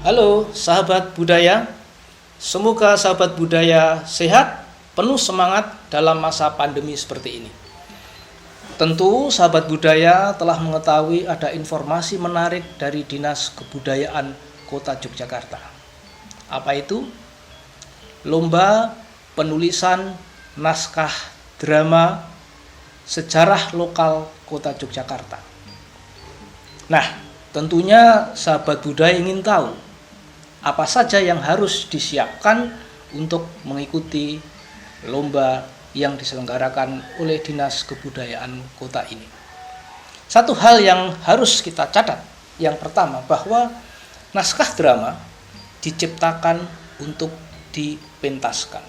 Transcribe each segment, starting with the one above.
Halo sahabat budaya, semoga sahabat budaya sehat, penuh semangat dalam masa pandemi seperti ini. Tentu sahabat budaya telah mengetahui ada informasi menarik dari Dinas Kebudayaan Kota Yogyakarta. Apa itu? Lomba penulisan naskah drama sejarah lokal Kota Yogyakarta. Nah, tentunya sahabat budaya ingin tahu apa saja yang harus disiapkan untuk mengikuti lomba yang diselenggarakan oleh Dinas Kebudayaan Kota ini. Satu hal yang harus kita catat, yang pertama bahwa naskah drama diciptakan untuk dipentaskan.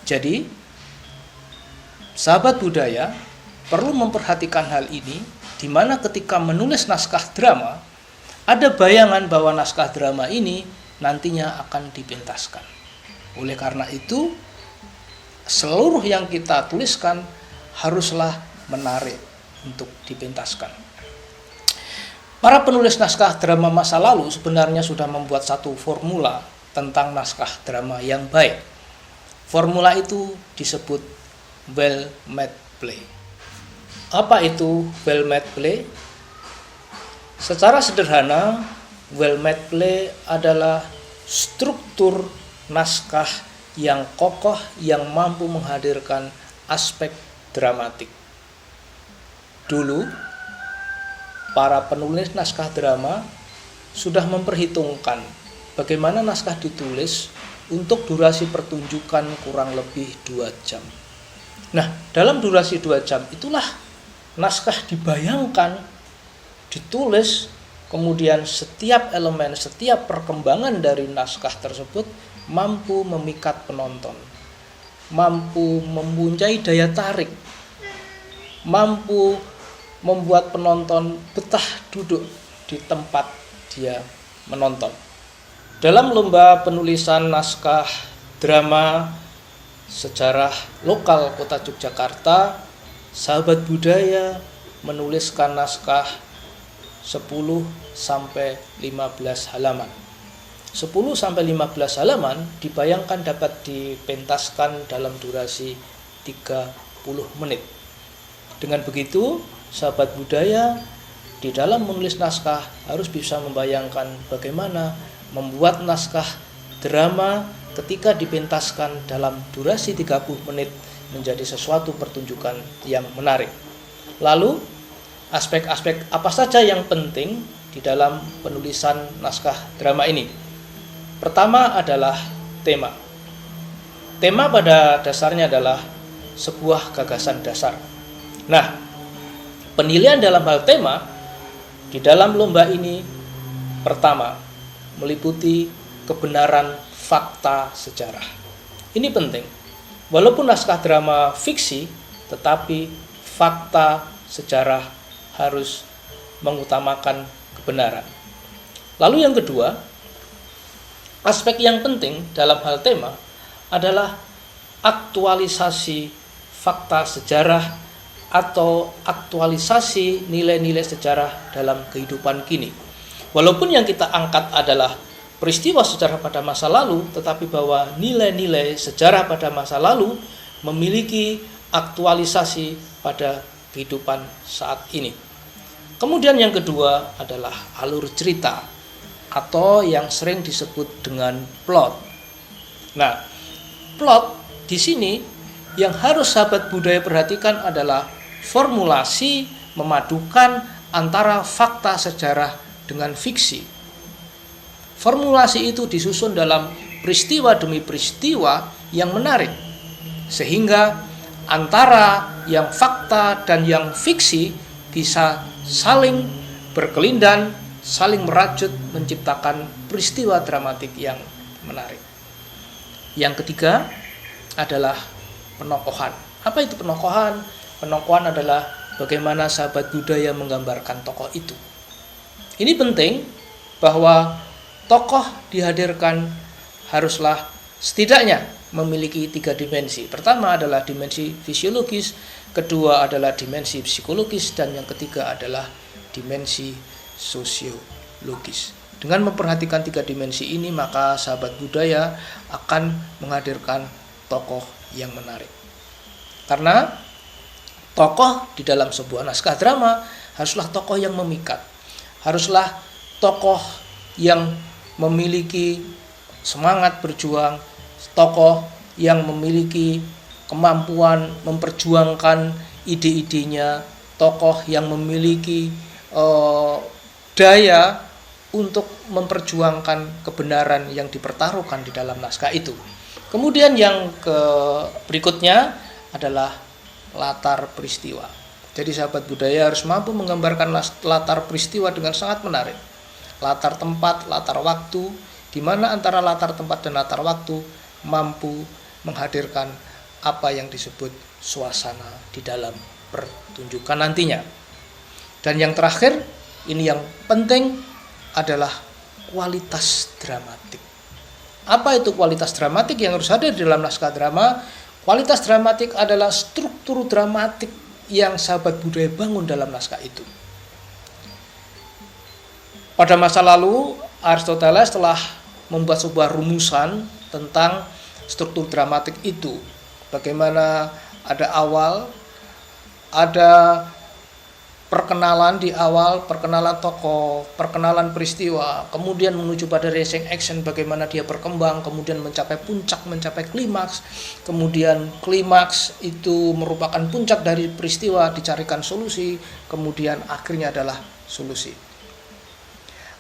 Jadi, sahabat budaya perlu memperhatikan hal ini, di mana ketika menulis naskah drama, ada bayangan bahwa naskah drama ini nantinya akan dipentaskan. Oleh karena itu, seluruh yang kita tuliskan haruslah menarik untuk dipentaskan. Para penulis naskah drama masa lalu sebenarnya sudah membuat satu formula tentang naskah drama yang baik. Formula itu disebut well-made play. Apa itu well-made play? Secara sederhana, well-made play adalah struktur naskah yang kokoh yang mampu menghadirkan aspek dramatik. Dulu, para penulis naskah drama sudah memperhitungkan bagaimana naskah ditulis untuk durasi pertunjukan kurang lebih 2 jam. Nah, dalam durasi 2 jam itulah naskah dibayangkan, ditulis, kemudian setiap elemen, setiap perkembangan dari naskah tersebut mampu memikat penonton, mampu mempunyai daya tarik, mampu membuat penonton betah duduk di tempat dia menonton. Dalam lomba penulisan naskah drama sejarah lokal Kota Yogyakarta, sahabat budaya menuliskan naskah 10-15 halaman. 10-15 halaman dibayangkan dapat dipentaskan dalam durasi 30 menit. Dengan begitu, sahabat budaya di dalam menulis naskah harus bisa membayangkan bagaimana membuat naskah drama ketika dipentaskan dalam durasi 30 menit menjadi sesuatu pertunjukan yang menarik. Lalu, aspek-aspek apa saja yang penting di dalam penulisan naskah drama ini? Pertama adalah tema. Tema pada dasarnya adalah sebuah gagasan dasar. Nah, penilaian dalam hal tema di dalam lomba ini pertama meliputi kebenaran fakta sejarah. Ini penting. Walaupun naskah drama fiksi, tetapi fakta sejarah harus mengutamakan kebenaran. Lalu yang kedua, aspek yang penting dalam hal tema adalah aktualisasi fakta sejarah atau aktualisasi nilai-nilai sejarah dalam kehidupan kini. Walaupun yang kita angkat adalah peristiwa sejarah pada masa lalu, tetapi bahwa nilai-nilai sejarah pada masa lalu memiliki aktualisasi pada kehidupan saat ini. Kemudian yang kedua adalah alur cerita atau yang sering disebut dengan plot. Nah, plot di sini yang harus sahabat budaya perhatikan adalah formulasi memadukan antara fakta sejarah dengan fiksi. Formulasi itu disusun dalam peristiwa demi peristiwa yang menarik, sehingga antara yang fakta dan yang fiksi bisa saling berkelindan, saling merajut menciptakan peristiwa dramatik yang menarik. Yang ketiga adalah penokohan. Apa itu penokohan? Penokohan adalah bagaimana sahabat budaya menggambarkan tokoh itu. Ini penting bahwa tokoh dihadirkan haruslah setidaknya memiliki 3 dimensi. Pertama adalah dimensi fisiologis, kedua adalah dimensi psikologis, dan yang ketiga adalah dimensi sosiologis. Dengan memperhatikan 3 dimensi ini, maka sahabat budaya akan menghadirkan tokoh yang menarik. Karena tokoh di dalam sebuah naskah drama haruslah tokoh yang memikat. Haruslah tokoh yang memiliki semangat berjuang, tokoh yang memiliki kemampuan memperjuangkan ide-idenya, tokoh yang memiliki daya untuk memperjuangkan kebenaran yang dipertaruhkan di dalam naskah itu. Kemudian yang berikutnya adalah latar peristiwa. Jadi sahabat budaya harus mampu menggambarkan latar peristiwa dengan sangat menarik. Latar tempat, latar waktu, di mana antara latar tempat dan latar waktu mampu menghadirkan apa yang disebut suasana di dalam pertunjukan nantinya. Dan yang terakhir, ini yang penting, adalah kualitas dramatik. Apa itu kualitas dramatik yang harus ada di dalam naskah drama? Kualitas dramatik adalah struktur dramatik yang sahabat budaya bangun dalam naskah itu. Pada masa lalu, Aristoteles telah membuat sebuah rumusan tentang struktur dramatik itu. Bagaimana ada awal, ada perkenalan di awal, perkenalan tokoh, perkenalan peristiwa, kemudian menuju pada rising action, bagaimana dia berkembang, kemudian mencapai puncak, mencapai klimaks, kemudian klimaks itu merupakan puncak dari peristiwa, dicarikan solusi, kemudian akhirnya adalah solusi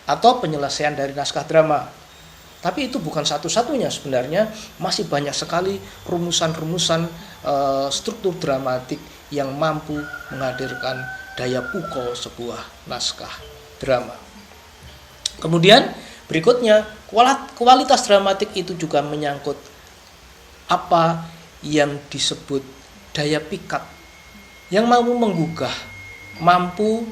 atau penyelesaian dari naskah drama. Tapi itu bukan satu-satunya, sebenarnya masih banyak sekali rumusan-rumusan struktur dramatik yang mampu menghadirkan daya pukul sebuah naskah drama. Kemudian berikutnya, kualitas dramatik itu juga menyangkut apa yang disebut daya pikat, yang mampu menggugah, mampu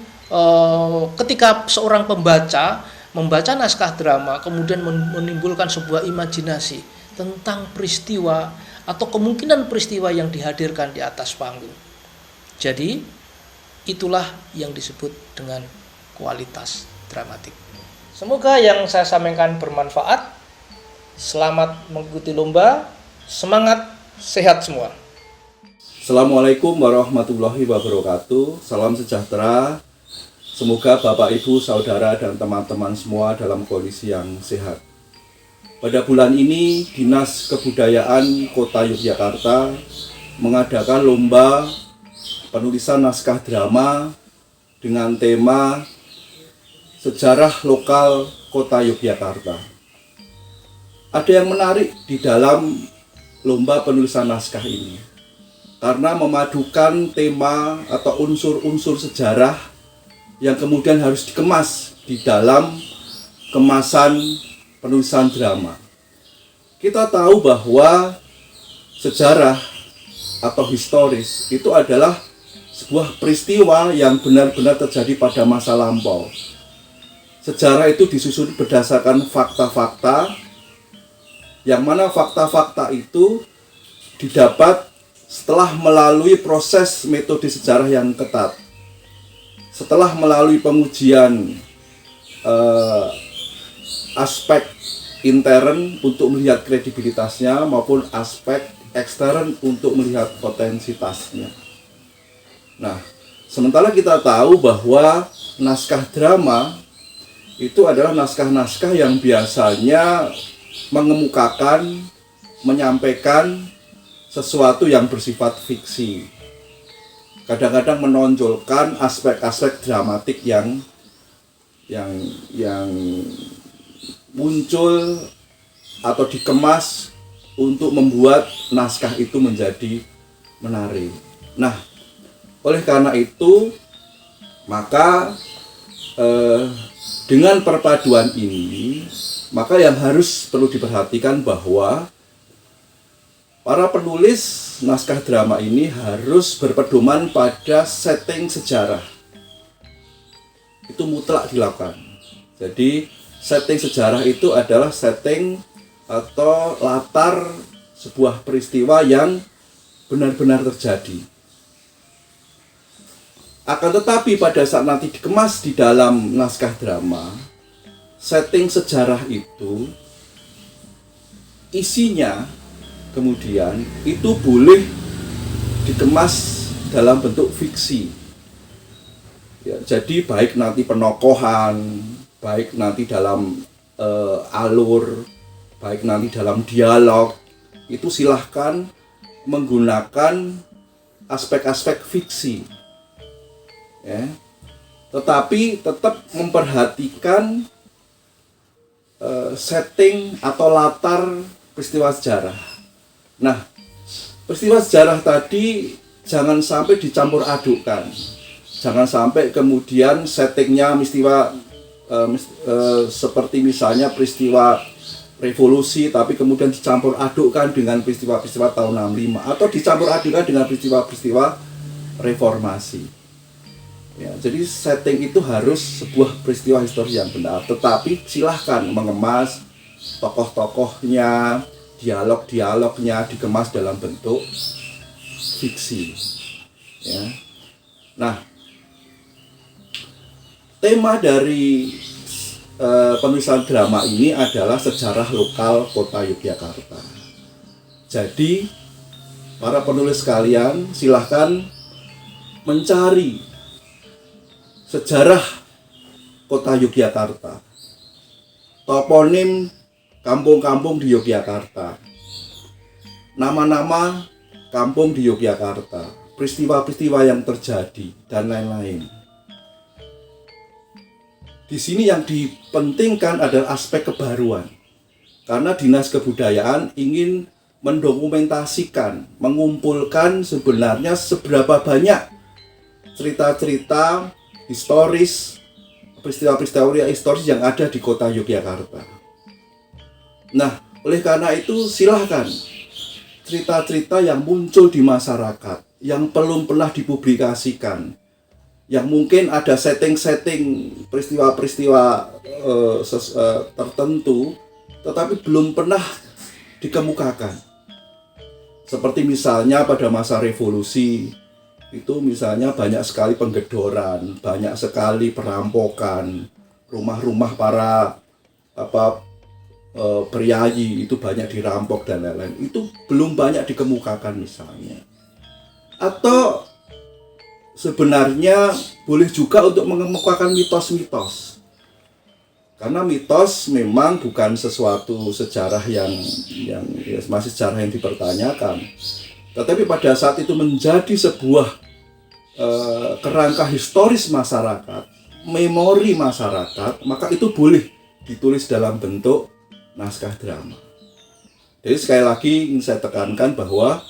ketika seorang pembaca membaca naskah drama kemudian menimbulkan sebuah imajinasi tentang peristiwa atau kemungkinan peristiwa yang dihadirkan di atas panggung. Jadi itulah yang disebut dengan kualitas dramatik. Semoga yang saya sampaikan bermanfaat. Selamat mengikuti lomba. Semangat, sehat semua. Assalamualaikum warahmatullahi wabarakatuh. Salam sejahtera. Semoga Bapak, Ibu, Saudara, dan teman-teman semua dalam kondisi yang sehat. Pada bulan ini, Dinas Kebudayaan Kota Yogyakarta mengadakan lomba penulisan naskah drama dengan tema Sejarah Lokal Kota Yogyakarta. Ada yang menarik di dalam lomba penulisan naskah ini, karena memadukan tema atau unsur-unsur sejarah yang kemudian harus dikemas di dalam kemasan penulisan drama. Kita tahu bahwa sejarah atau historis itu adalah sebuah peristiwa yang benar-benar terjadi pada masa lampau. Sejarah itu disusun berdasarkan fakta-fakta, yang mana fakta-fakta itu didapat setelah melalui proses metode sejarah yang ketat, setelah melalui pengujian aspek intern untuk melihat kredibilitasnya maupun aspek ekstern untuk melihat potensitasnya. Nah, sementara kita tahu bahwa naskah drama itu adalah naskah-naskah yang biasanya mengemukakan, menyampaikan sesuatu yang bersifat fiksi. Kadang-kadang menonjolkan aspek-aspek dramatik yang muncul atau dikemas untuk membuat naskah itu menjadi menarik. Nah, oleh karena itu, maka dengan perpaduan ini, maka yang harus perlu diperhatikan bahwa para penulis naskah drama ini harus berpedoman pada setting sejarah. Itu mutlak dilakukan. Jadi setting sejarah itu adalah setting atau latar sebuah peristiwa yang benar-benar terjadi. Akan tetapi pada saat nanti dikemas di dalam naskah drama, setting sejarah itu isinya kemudian itu boleh dikemas dalam bentuk fiksi. Ya, jadi baik nanti penokohan, baik nanti dalam alur, baik nanti dalam dialog, itu silahkan menggunakan aspek-aspek fiksi. Ya. Tetapi tetap memperhatikan setting atau latar peristiwa sejarah. Nah, peristiwa sejarah tadi jangan sampai dicampur adukkan. Jangan sampai kemudian settingnya seperti misalnya peristiwa revolusi, tapi kemudian dicampur adukkan dengan peristiwa-peristiwa tahun 65, atau dicampur adukkan dengan peristiwa-peristiwa reformasi. Ya, jadi setting itu harus sebuah peristiwa historis yang benar, tetapi silahkan mengemas tokoh-tokohnya, dialog-dialognya dikemas dalam bentuk fiksi. Ya. Nah, tema dari penulisan drama ini adalah sejarah lokal kota Yogyakarta. Jadi, para penulis sekalian silahkan mencari sejarah kota Yogyakarta, toponim kampung-kampung di Yogyakarta, nama-nama kampung di Yogyakarta, peristiwa-peristiwa yang terjadi, dan lain-lain. Di sini yang dipentingkan adalah aspek kebaruan, karena Dinas Kebudayaan ingin mendokumentasikan, mengumpulkan sebenarnya seberapa banyak cerita-cerita historis, peristiwa-peristiwa historis yang ada di kota Yogyakarta. Nah, oleh karena itu silahkan cerita-cerita yang muncul di masyarakat, yang belum pernah dipublikasikan, yang mungkin ada setting-setting peristiwa-peristiwa tertentu, tetapi belum pernah dikemukakan. Seperti misalnya pada masa revolusi, itu misalnya banyak sekali penggedoran, banyak sekali perampokan, rumah-rumah para priayi itu banyak dirampok dan lain-lain. Itu belum banyak dikemukakan misalnya. Atau sebenarnya boleh juga untuk mengemukakan mitos-mitos. Karena mitos memang bukan sesuatu sejarah yang masih sejarah yang dipertanyakan. Tetapi pada saat itu menjadi sebuah kerangka historis masyarakat, memori masyarakat, maka itu boleh ditulis dalam bentuk naskah drama. Jadi sekali lagi ingin saya tekankan bahwa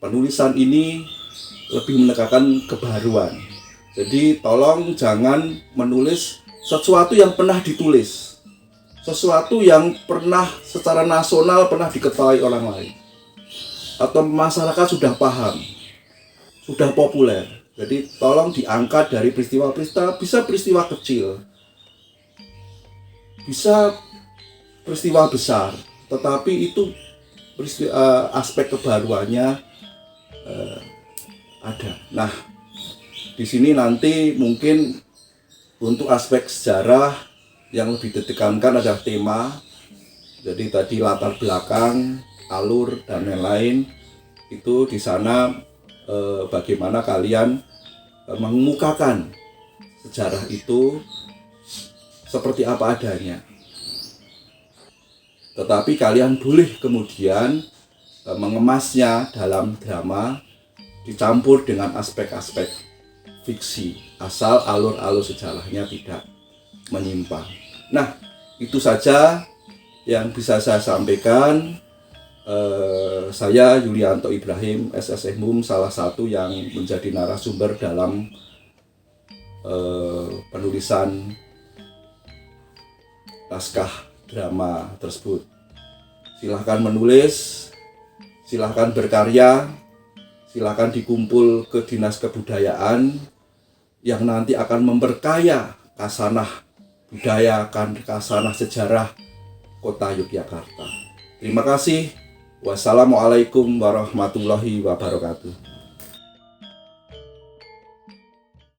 penulisan ini lebih menekankan kebaruan. Jadi tolong jangan menulis sesuatu yang pernah ditulis, sesuatu yang pernah secara nasional pernah diketahui orang lain, atau masyarakat sudah paham, sudah populer. Jadi tolong diangkat dari peristiwa-peristiwa, bisa peristiwa kecil, bisa peristiwa besar, tetapi itu aspek kebaruannya ada. Nah, di sini nanti mungkin untuk aspek sejarah yang lebih ditekankan adalah tema. Jadi tadi latar belakang, alur dan lain-lain itu di sana bagaimana kalian mengemukakan sejarah itu seperti apa adanya. Tetapi kalian boleh kemudian mengemasnya dalam drama dicampur dengan aspek-aspek fiksi, asal alur-alur sejarahnya tidak menyimpang. Nah, itu saja yang bisa saya sampaikan. Saya Yulianto Ibrahim, SSMUM, salah satu yang menjadi narasumber dalam penulisan naskah drama tersebut. Silahkan menulis, silahkan berkarya, silahkan dikumpul ke Dinas Kebudayaan yang nanti akan memperkaya kasanah budaya, kasanah sejarah kota Yogyakarta. Terima kasih. Wassalamualaikum warahmatullahi wabarakatuh.